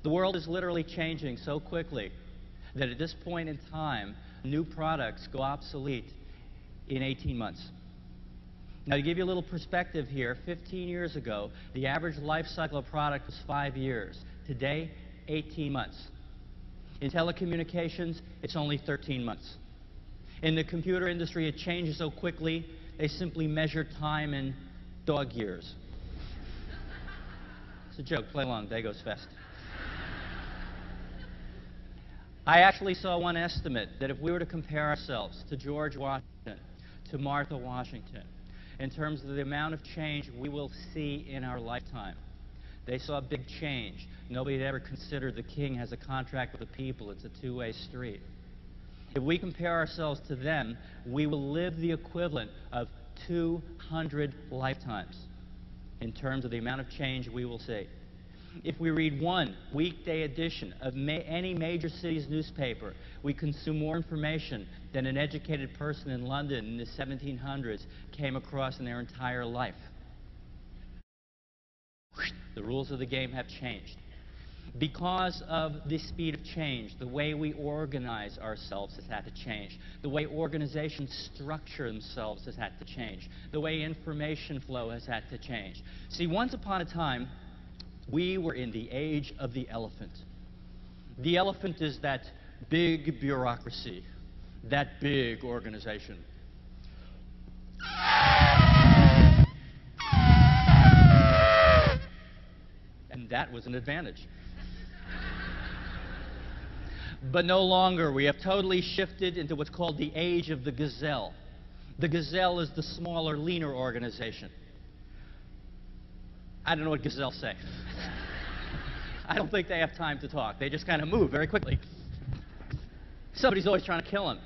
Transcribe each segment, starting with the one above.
The world is literally changing so quickly that at this point in time, new products go obsolete in 18 months. Now, to give you a little perspective here, 15 years ago, the average life cycle of a product was 5 years. Today, 18 months. In telecommunications, it's only 13 months. In the computer industry, it changes so quickly, they simply measure time in dog years. It's a joke. Play along. Day goes fast. I actually saw one estimate that if we were to compare ourselves to George Washington, to Martha Washington, in terms of the amount of change we will see in our lifetime, they saw a big change. Nobody had ever considered the king has a contract with the people. It's a two-way street. If we compare ourselves to them, we will live the equivalent of 200 lifetimes in terms of the amount of change we will see. If we read one weekday edition of any major city's newspaper, we consume more information than an educated person in London in the 1700s came across in their entire life. The rules of the game have changed. Because of the speed of change, the way we organize ourselves has had to change. The way organizations structure themselves has had to change. The way information flow has had to change. See, once upon a time, we were in the age of the elephant. The elephant is that big bureaucracy, that big organization. And that was an advantage. But no longer. We have totally shifted into what's called the age of the gazelle. The gazelle is the smaller, leaner organization. I don't know what gazelles say. I don't think they have time to talk. They just kind of move very quickly. Somebody's always trying to kill them.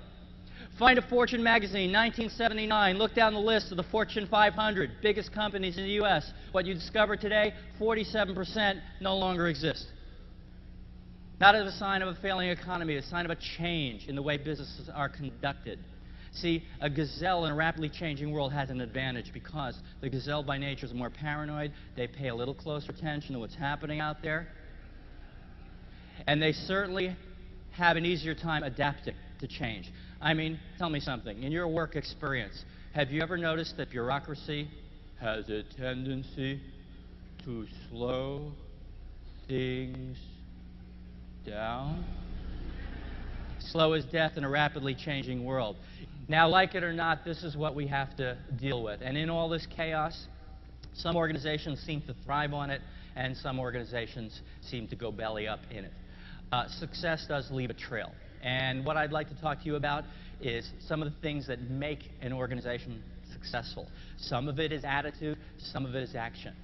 Find a Fortune magazine, 1979. Look down the list of the Fortune 500 biggest companies in the U.S. What you discover today, 47% no longer exist. Not as a sign of a failing economy, a sign of a change in the way businesses are conducted. See, a gazelle in a rapidly changing world has an advantage because the gazelle by nature is more paranoid. They pay a little closer attention to what's happening out there. And they certainly have an easier time adapting to change. I mean, tell me something. In your work experience, have you ever noticed that bureaucracy has a tendency to slow things down? Slow as death in a rapidly changing world. Now, like it or not, this is what we have to deal with. And in all this chaos, some organizations seem to thrive on it, and some organizations seem to go belly up in it. Success does leave a trail. And what I'd like to talk to you about is some of the things that make an organization successful. Some of it is attitude, some of it is action.